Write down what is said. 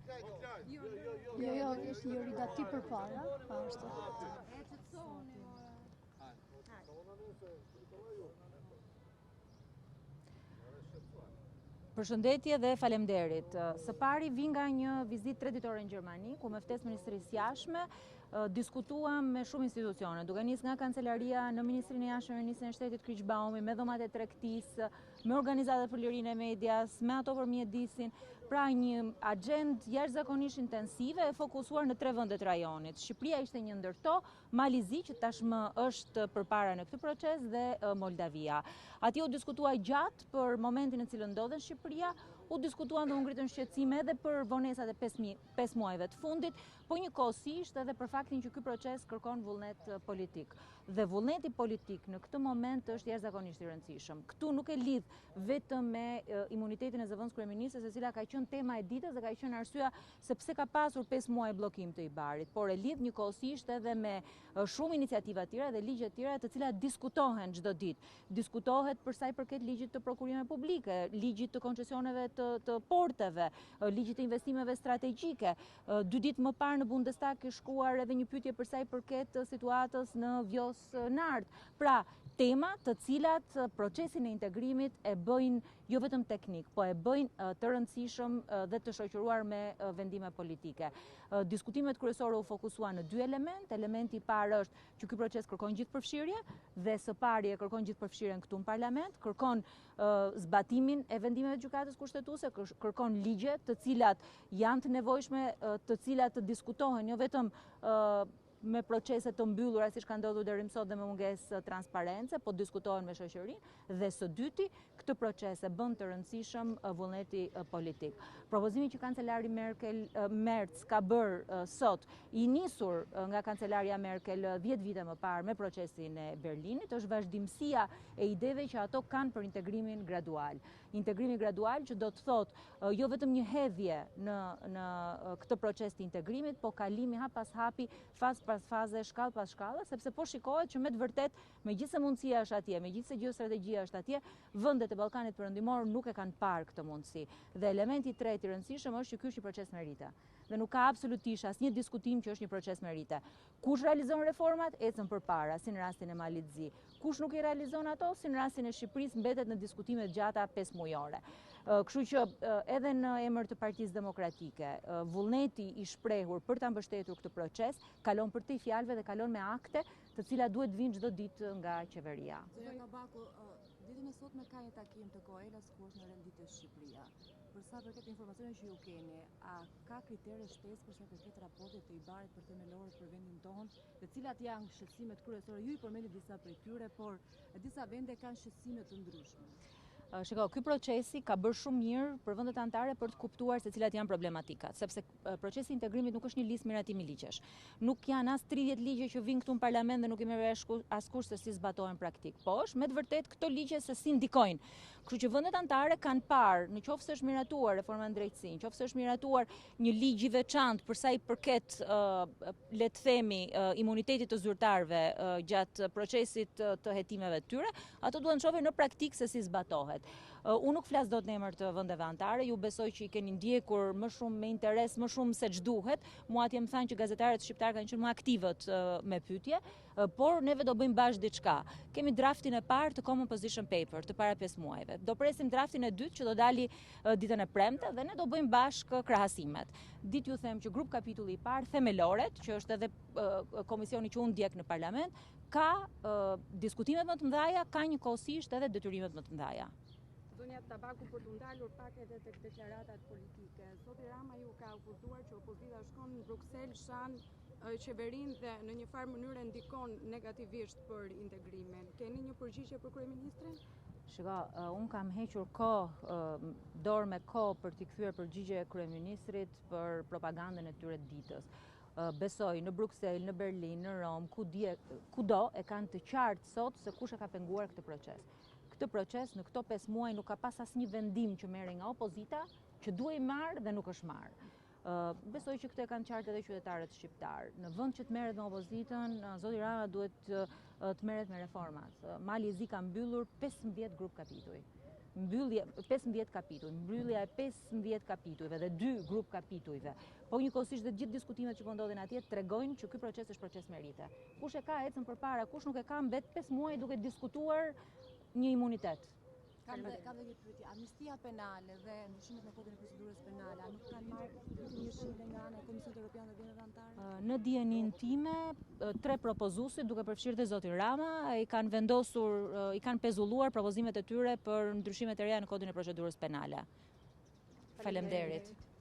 Jo, është Jorida ti përpara, ashtu. Përshëndetje dhe faleminderit. Së pari vi nga një vizitë 3 ditore në Gjermani, ku me ftesë Ministrisë Jashtme diskutuam me shumë institucione, duke nisë nga Kancelaria në Ministrinë e Jashtme, Ministrinë e Shtetit Kryq Baumi, me dhomat e tregtisë, me organizatat për lirinë e medias, me ato për mjedisin, pra një agendë jashtëzakonisht intensive e fokusuar në 3 vendet rajonit. Shqipëria ishte një ndër to, Malizi që tashmë është përpara në këtë proces dhe Moldavia. Atje u diskutua gjatë për momentin në cilën ndodhen Shqipëria, u diskutuan dhe u ngritën shqetësime edhe për vonesat e 5 muajve të fundit, po njëkohësisht edhe për faktin që ky proces kërkon vullnet politik. Dhe vullneti politik në këtë moment është jashtëzakonisht i rëndësishëm. Këtu nuk e lidh vetëm me imunitetin e zëvendës kryeministres, e cila ka qenë tema e ditës dhe ka qenë arsyeja se pse ka pasur 5 muaj bllokim të I-Barit, por e lidh njëkohësisht edhe me shumë iniciativa të tjera dhe ligje të tjera të cilat diskutohen çdo ditë. Diskutohet për sa I përket ligjit të prokurimeve publike, ligjit të koncesioneve të porteve, ligjit të investimeve strategjike. 2 ditë më parë në Bundestag ka shkuar edhe një pyetje për sa I përket situatës në Vjos Nard. Pra, tema të cilat procesin e integrimit e bëjnë jo vetëm teknik, po e bëjnë të rëndësishëm dhe të shoqëruar me vendime politike. Diskutimet kryesore u fokusuan në 2 element. Elementi I parë është që ky proces kërkon gjithëpërfshirje dhe së pari e kërkon gjithëpërfshirjen këtu në parlament, kërkon zbatimin e vendimeve të gjykatës kushtetuese, kërkon ligje të cilat janë të nevojshme, të cilat të diskutohen jo vetëm me procese të mbyllura siç ka ndodhur deri më sot dhe me mungesë transparence, po diskutohen me shoqërinë dhe së dyti këtë proces e bën të rëndësishëm vullneti politik. Propozimi që kancelari Merz ka bërë sot, I nisur nga kancelaria Merkel 10 vite më parë me procesin e Berlinit, është vazhdimësia e ideve që ato kanë për integrimin gradual. Integrimi gradual që do të thotë jo vetëm një hedhje në këtë proces të integrimit, po kalimi hap pas hapi, fazë pas faze, shkallë pas shkallë, sepse po shikohet që me të vërtet, megjithëse mundësia është atje, megjithëse geostrategjia është atje, vendet e Ballkanit Perëndimor nuk e kanë parë këtë mundësi. Dhe elementi I tretë I rëndësishëm është që ky është një proces merite. Dhe nuk ka absolutisht asnjë diskutim që është një proces merite. Kush realizon reformat, ecën përpara, si në rastin e Malizi. Kush nuk I realizon ato, si në rastin e Shqipërisë, mbetet në diskutime të gjata 5 mujore. Kështu që edhe në emër të Partisë Demokratike, vullneti I shprehur për ta mbështetur këtë proces kalon për të fjalëve dhe kalon me akte, të cilat duhet vinë çdo ditë nga qeveria. Zonja Tabaku, ditën e sotme ka një takim të KOEL-s ku është në renditë Shqipëria. Për sa përket informacioneve që ju keni, a ka kritere shtesë për sa përket raportit të I-Barit për themelore për vendin tonë, dhe cilat janë shqetësimet kryesore? Ju I përmendit disa prej tyre, por disa vende kanë shqetësime të ndryshme. Shiko, ky procesi ka bërë shumë mirë për vendet anëtare për të kuptuar se cilat janë problematikat, sepse procesi I integrimit nuk është një listë miratimi ligjesh. Nuk janë as 30 ligje që vinë këtu në parlament dhe nuk I merr askush se si zbatohen praktik. Po është me të vërtet këto ligje se si ndikojnë. Kështu që vendet anëtare kanë parë, nëse është miratuar reforma në drejtësi, nëse është miratuar një ligj I veçantë për sa I përket le të themi imunitetit të zyrtarëve gjatë procesit të hetimeve të tyre, ato duhet të shohin në praktik se si zbatohet. Unë nuk flas dot në emër të vendeve anëtare, ju besoj që I keni ndjekur më shumë me interes, më shumë se ç'duhet. Mua atje më thanë që gazetarët shqiptar kanë qenë më aktivët me pyetje, por neve do bëjmë bashkë diçka. Kemi draftin e parë të Common Position Paper të para 5 muajve. Do presim draftin e dytë që do dali ditën e premte dhe ne do bëjmë bashkë krahasimet. Ditë ju them që grup kapitulli I parë, themeloret, që është edhe komisioni që unë ndjek në parlament, ka diskutimet më të mëdha, ka njëkohësisht edhe detyrimet më të mëdha. Zonja Tabaku, për të ndalur pak edhe tek deklaratat politike, zoti Rama ju ka uftuar që opozita shkon në Bruksel, shan qeverinë dhe në një farë mënyrë ndikon negativisht për integrimin. Keni një përgjigje për kryeministrin? Shiko, unë kam hequr kohë, dorë me kohë për t'i kthyer përgjigje kryeministrit për propagandën e tyre ditës. Besoj në Bruksel, në Berlin, në Rom, kudo e kanë të qartë sot se kush e ka penguar këtë proces. Këtë proces në këto 5 muaj nuk ka pas asnjë vendim që merri nga opozita, që duhej marrë dhe nuk është marrë. Besoj që këtë e kanë qartë edhe qytetarët shqiptar. Në vend që të merret me opozitën, zoti Rama duhet të merret me reformat. Mali I Zi ka mbyllur 15 grup kapituj. mbyllje 15 kapituj, mbyllja e 15 kapitujve dhe 2 grup kapitujve, po njëkohësisht dhe gjithë diskutimet që po ndodhin atje tregojnë që ky proces është proces merite. Kush e ka ecën përpara, kush nuk e ka mbet 5 muaj duke diskutuar një imunitet. Kam dhe një pyetje. Amnistia penale dhe ndryshimet në kodin e procedurës penale, a nuk kanë marrë një shile nga ana e Komisionit Evropian dhe vendeve anëtare? Në dijenin time, 3 propozuesit, duke përfshirë dhe zotin Rama, i kanë vendosur, i kanë pezulluar propozimet e tyre për ndryshimet e reja në kodin e procedurës penale. Faleminderit.